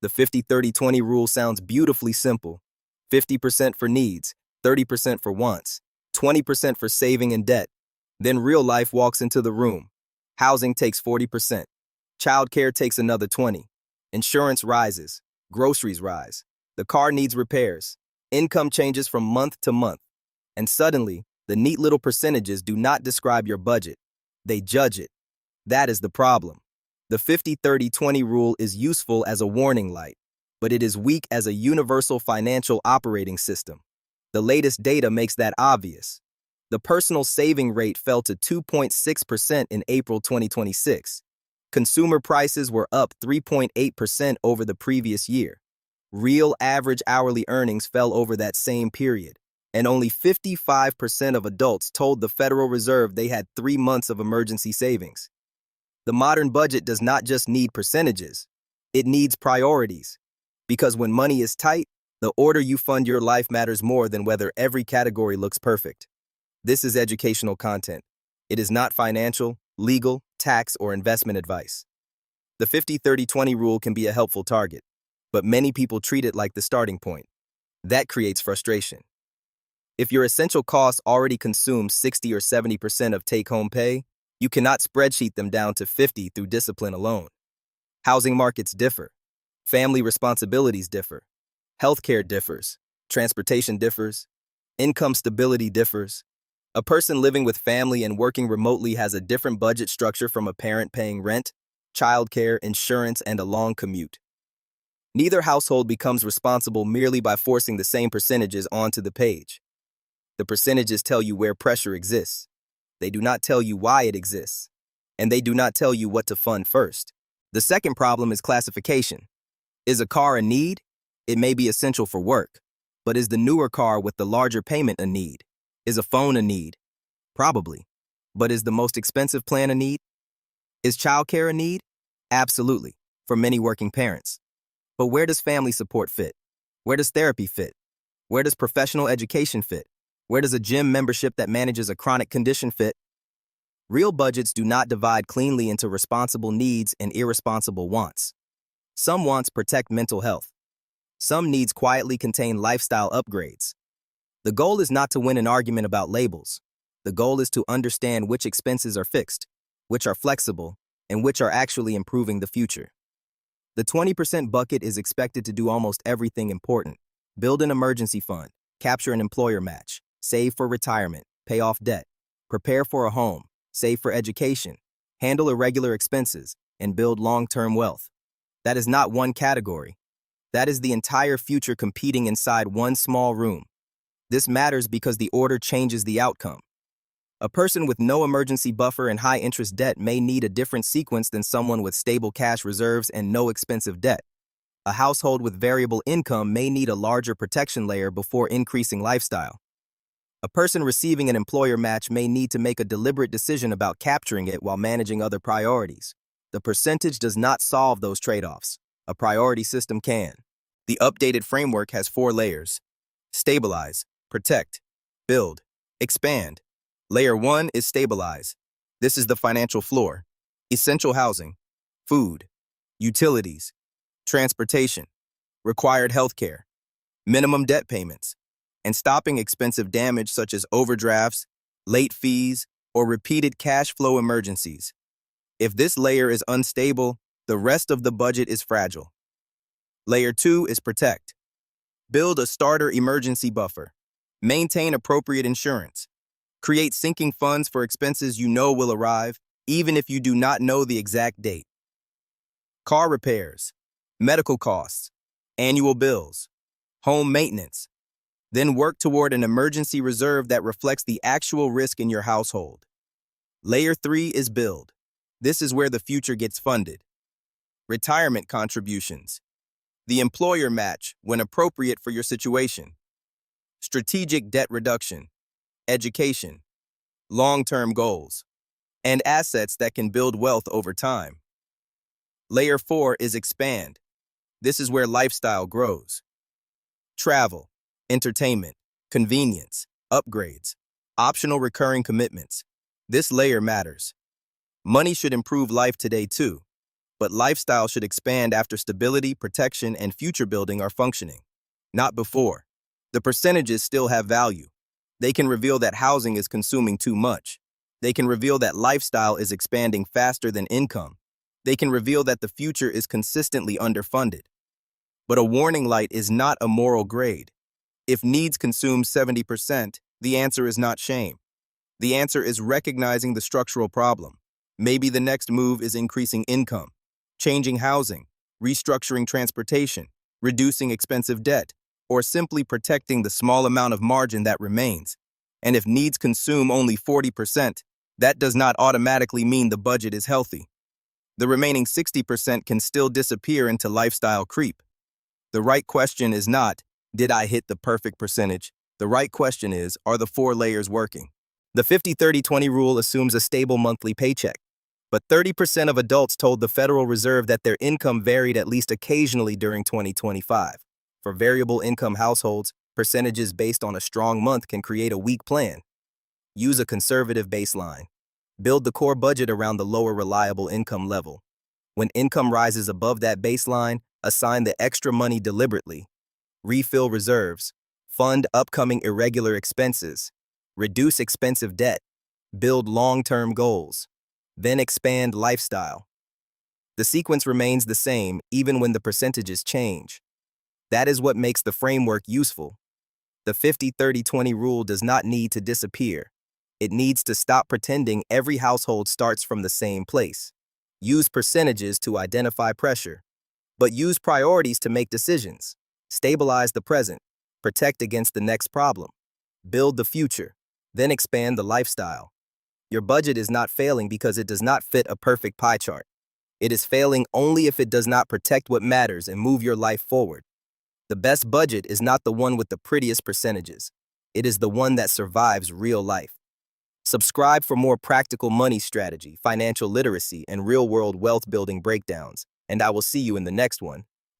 The 50-30-20 rule sounds beautifully simple. 50% for needs, 30% for wants, 20% for saving and debt. Then real life walks into the room. Housing takes 40%. Childcare takes another 20. Insurance rises. Groceries rise. The car needs repairs. Income changes from month to month. And suddenly, the neat little percentages do not describe your budget. They judge it. That is the problem. The 50-30-20 rule is useful as a warning light, but it is weak as a universal financial operating system. The latest data makes that obvious. The personal saving rate fell to 2.6% in April 2026. Consumer prices were up 3.8% over the previous year. Real average hourly earnings fell over that same period, and only 55% of adults told the Federal Reserve they had 3 months of emergency savings. The modern budget does not just need percentages, it needs priorities. Because when money is tight, the order you fund your life matters more than whether every category looks perfect. This is educational content. It is not financial, legal, tax, or investment advice. The 50-30-20 rule can be a helpful target, but many people treat it like the starting point. That creates frustration. If your essential costs already consume 60 or 70% of take-home pay, you cannot spreadsheet them down to 50 through discipline alone. Housing markets differ. Family responsibilities differ. Healthcare differs. Transportation differs. Income stability differs. A person living with family and working remotely has a different budget structure from a parent paying rent, childcare, insurance, and a long commute. Neither household becomes responsible merely by forcing the same percentages onto the page. The percentages tell you where pressure exists. They do not tell you why it exists. And they do not tell you what to fund first. The second problem is classification. Is a car a need? It may be essential for work. But is the newer car with the larger payment a need? Is a phone a need? Probably. But is the most expensive plan a need? Is childcare a need? Absolutely, for many working parents. But where does family support fit? Where does therapy fit? Where does professional education fit? Where does a gym membership that manages a chronic condition fit? Real budgets do not divide cleanly into responsible needs and irresponsible wants. Some wants protect mental health. Some needs quietly contain lifestyle upgrades. The goal is not to win an argument about labels. The goal is to understand which expenses are fixed, which are flexible, and which are actually improving the future. The 20% bucket is expected to do almost everything important. Build an emergency fund, capture an employer match, save for retirement, pay off debt, prepare for a home, save for education, handle irregular expenses, and build long-term wealth. That is not one category. That is the entire future competing inside one small room. This matters because the order changes the outcome. A person with no emergency buffer and high-interest debt may need a different sequence than someone with stable cash reserves and no expensive debt. A household with variable income may need a larger protection layer before increasing lifestyle. A person receiving an employer match may need to make a deliberate decision about capturing it while managing other priorities. The percentage does not solve those trade-offs. A priority system can. The updated framework has 4 layers: stabilize, protect, build, expand. Layer 1 is stabilize. This is the financial floor. Essential housing, food, utilities, transportation, required healthcare, minimum debt payments, and stopping expensive damage such as overdrafts, late fees, or repeated cash flow emergencies. If this layer is unstable, the rest of the budget is fragile. Layer 2 is protect. Build a starter emergency buffer. Maintain appropriate insurance. Create sinking funds for expenses you know will arrive, even if you do not know the exact date. Car repairs, medical costs, annual bills, home maintenance. Then work toward an emergency reserve that reflects the actual risk in your household. Layer 3 is build. This is where the future gets funded. Retirement contributions. The employer match when appropriate for your situation. Strategic debt reduction. Education. Long-term goals. And assets that can build wealth over time. Layer 4 is expand. This is where lifestyle grows. Travel, entertainment, convenience, upgrades, optional recurring commitments. This layer matters. Money should improve life today too. But lifestyle should expand after stability, protection, and future building are functioning, not before. The percentages still have value. They can reveal that housing is consuming too much. They can reveal that lifestyle is expanding faster than income. They can reveal that the future is consistently underfunded. But a warning light is not a moral grade. If needs consume 70%, the answer is not shame. The answer is recognizing the structural problem. Maybe the next move is increasing income, changing housing, restructuring transportation, reducing expensive debt, or simply protecting the small amount of margin that remains. And if needs consume only 40%, that does not automatically mean the budget is healthy. The remaining 60% can still disappear into lifestyle creep. The right question is not, did I hit the perfect percentage? The right question is, are the 4 layers working? The 50-30-20 rule assumes a stable monthly paycheck. But 30% of adults told the Federal Reserve that their income varied at least occasionally during 2025. For variable income households, percentages based on a strong month can create a weak plan. Use a conservative baseline. Build the core budget around the lower reliable income level. When income rises above that baseline, assign the extra money deliberately. Refill reserves. Fund upcoming irregular expenses. Reduce expensive debt. Build long-term goals. Then expand lifestyle. The sequence remains the same even when the percentages change. That is what makes the framework useful. The 50-30-20 rule does not need to disappear. It needs to stop pretending every household starts from the same place. Use percentages to identify pressure, but use priorities to make decisions. Stabilize the present, protect against the next problem, build the future, then expand the lifestyle. Your budget is not failing because it does not fit a perfect pie chart. It is failing only if it does not protect what matters and move your life forward. The best budget is not the one with the prettiest percentages. It is the one that survives real life. Subscribe for more practical money strategy, financial literacy, and real-world wealth building breakdowns, and I will see you in the next one.